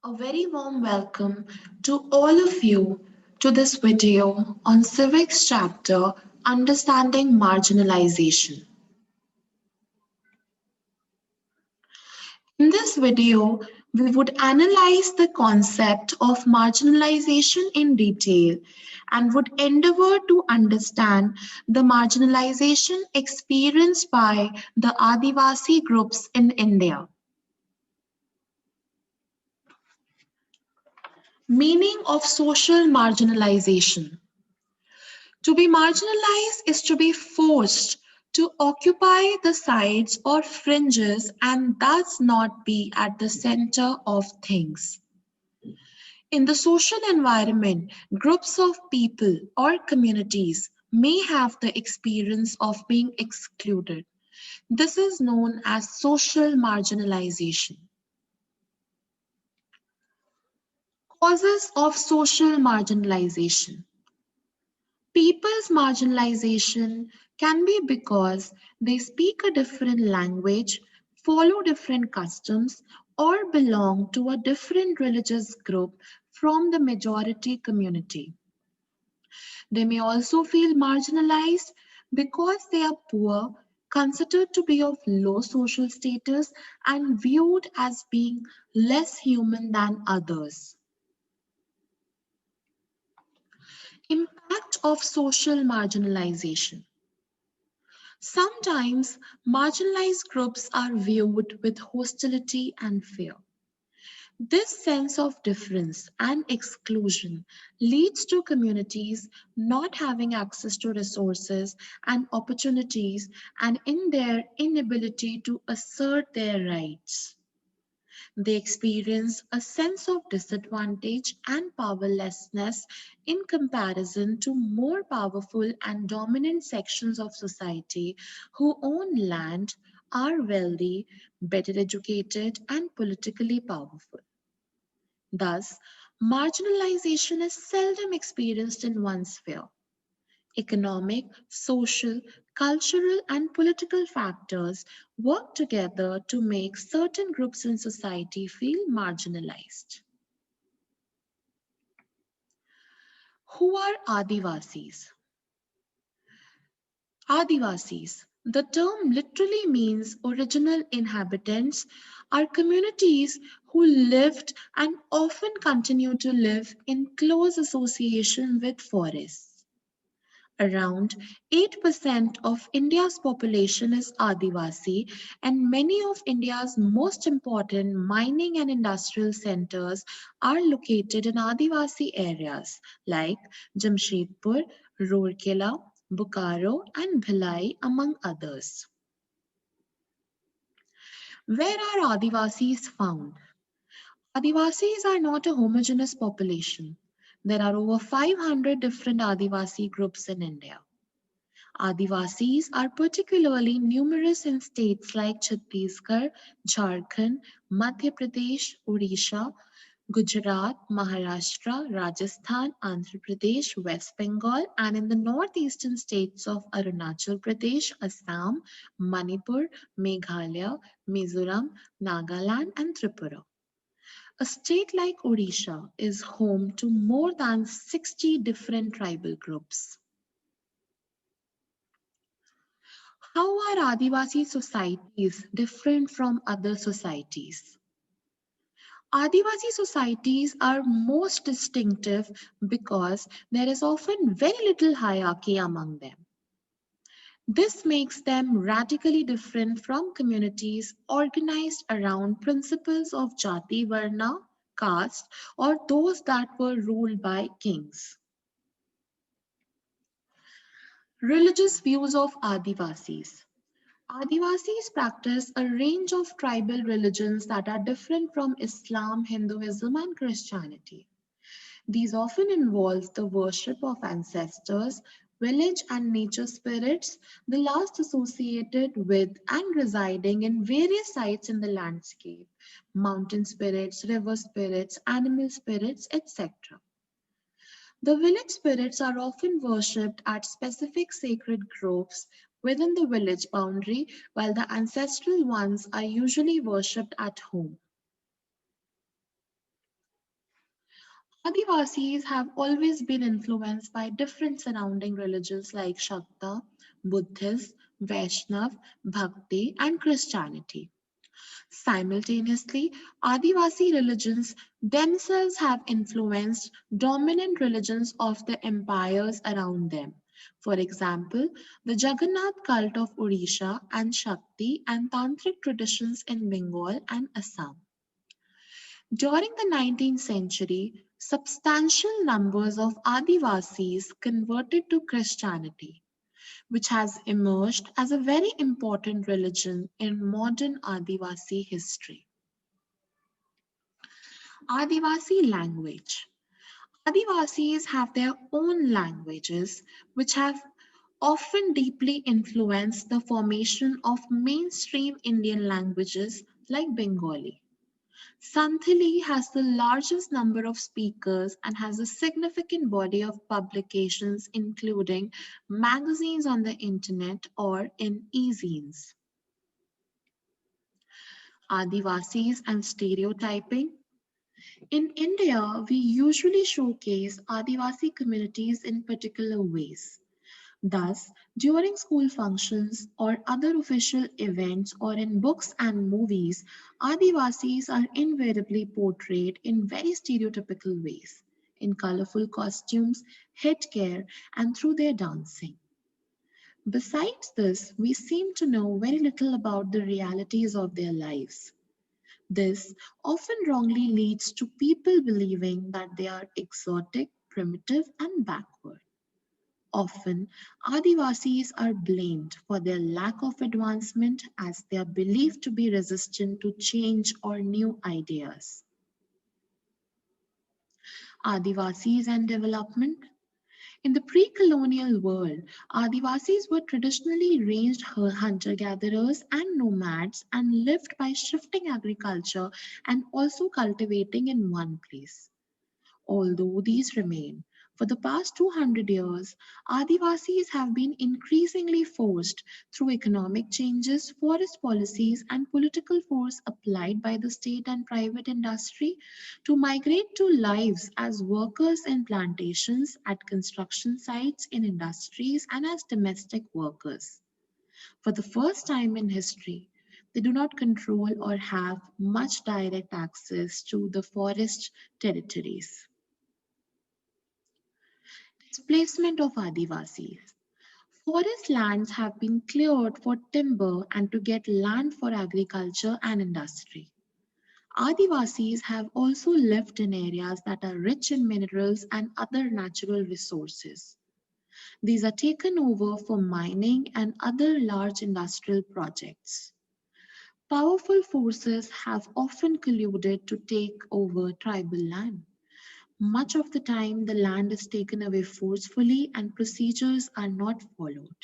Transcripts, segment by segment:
A very warm welcome to all of you to this video on civics chapter Understanding Marginalization. In this video, we would analyze the concept of marginalization in detail and would endeavor to understand the marginalization experienced by the Adivasi groups in India. Meaning of social marginalization. To be marginalized is to be forced to occupy the sides or fringes and thus not be at the center of things. In the social environment, groups of people or communities may have the experience of being excluded. This is known as social marginalization. Causes of social marginalization. People's marginalization can be because they speak a different language, follow different customs, or belong to a different religious group from the majority community. They may also feel marginalized because they are poor, considered to be of low social status, and viewed as being less human than others. Impact of social marginalization. Sometimes marginalized groups are viewed with hostility and fear. This sense of difference and exclusion leads to communities not having access to resources and opportunities and in their inability to assert their rights. They experience a sense of disadvantage and powerlessness in comparison to more powerful and dominant sections of society who own land, are wealthy, better educated, and politically powerful. Thus, marginalization is seldom experienced in one sphere. Economic, social, cultural, and political factors work together to make certain groups in society feel marginalized. Who are Adivasis? Adivasis. The term literally means original inhabitants are communities who lived and often continue to live in close association with forests. Around 8% of India's population is Adivasi, and many of India's most important mining and industrial centers are located in Adivasi areas like Jamshedpur, Rourkela, Bokaro, and Bhilai, among others. Where are Adivasis found? Adivasis are not a homogeneous population. There are over 500 different Adivasi groups in India. Adivasis are particularly numerous in states like Chhattisgarh, Jharkhand, Madhya Pradesh, Odisha, Gujarat, Maharashtra, Rajasthan, Andhra Pradesh, West Bengal, and in the northeastern states of Arunachal Pradesh, Assam, Manipur, Meghalaya, Mizoram, Nagaland, and Tripura. A state like Odisha is home to more than 60 different tribal groups. How are Adivasi societies different from other societies? Adivasi societies are most distinctive because there is often very little hierarchy among them. This makes them radically different from communities organized around principles of jati varna, caste, or those that were ruled by kings. Religious views of Adivasis. Adivasis practice a range of tribal religions that are different from Islam, Hinduism, and Christianity. These often involve the worship of ancestors, village and nature spirits, the last associated with and residing in various sites in the landscape, mountain spirits, river spirits, animal spirits, etc. The village spirits are often worshipped at specific sacred groves within the village boundary, while the ancestral ones are usually worshipped at home. Adivasis have always been influenced by different surrounding religions like Shakta, Buddhist, Vaishnav, Bhakti, and Christianity. Simultaneously, Adivasi religions themselves have influenced dominant religions of the empires around them. For example, the Jagannath cult of Odisha and Shakti and Tantric traditions in Bengal and Assam. During the 19th century, substantial numbers of Adivasis converted to Christianity, which has emerged as a very important religion in modern Adivasi history. Adivasi language. Adivasis have their own languages, which have often deeply influenced the formation of mainstream Indian languages like Bengali. Santali has the largest number of speakers and has a significant body of publications, including magazines on the internet or in e-zines. Adivasis and stereotyping. In India, we usually showcase Adivasi communities in particular ways. Thus, during school functions or other official events or in books and movies, Adivasis are invariably portrayed in very stereotypical ways, in colorful costumes, headgear, and through their dancing. Besides this, we seem to know very little about the realities of their lives. This often wrongly leads to people believing that they are exotic, primitive, and backward. Often, Adivasis are blamed for their lack of advancement as they are believed to be resistant to change or new ideas. Adivasis and development. In the pre colonial world, Adivasis were traditionally ranged hunter gatherers and nomads and lived by shifting agriculture and also cultivating in one place. Although these remain, for the past 200 years, Adivasis have been increasingly forced through economic changes, forest policies, and political force applied by the state and private industry to migrate to lives as workers in plantations, at construction sites, in industries, and as domestic workers. For the first time in history, they do not control or have much direct access to the forest territories. Displacement of Adivasis. Forest lands have been cleared for timber and to get land for agriculture and industry. Adivasis have also lived in areas that are rich in minerals and other natural resources. These are taken over for mining and other large industrial projects. Powerful forces have often colluded to take over tribal land. Much of the time, the land is taken away forcefully and procedures are not followed.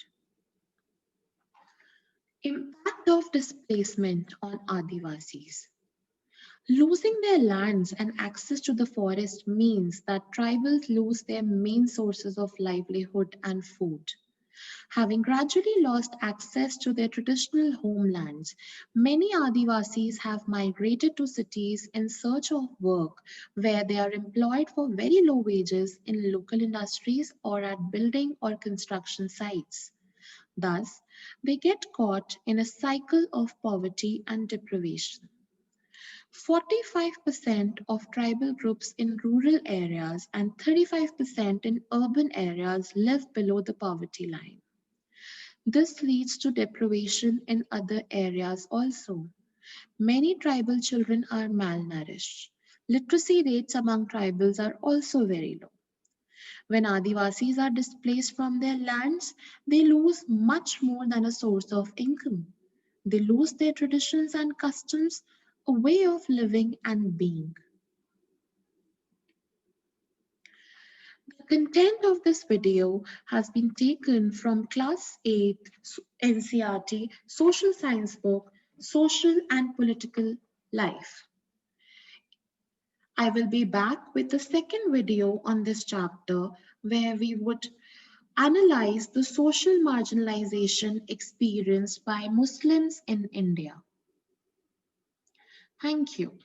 Impact of displacement on Adivasis. Losing their lands and access to the forest means that tribals lose their main sources of livelihood and food. Having gradually lost access to their traditional homelands, many Adivasis have migrated to cities in search of work where they are employed for very low wages in local industries or at building or construction sites. Thus, they get caught in a cycle of poverty and deprivation. 45% of tribal groups in rural areas and 35% in urban areas live below the poverty line. This leads to deprivation in other areas also. Many tribal children are malnourished. Literacy rates among tribals are also very low. When Adivasis are displaced from their lands, they lose much more than a source of income. They lose their traditions and customs, a way of living and being. The content of this video has been taken from Class 8 NCERT Social Science book, Social and Political Life. I will be back with the second video on this chapter where we would analyze the social marginalization experienced by Muslims in India. Thank you.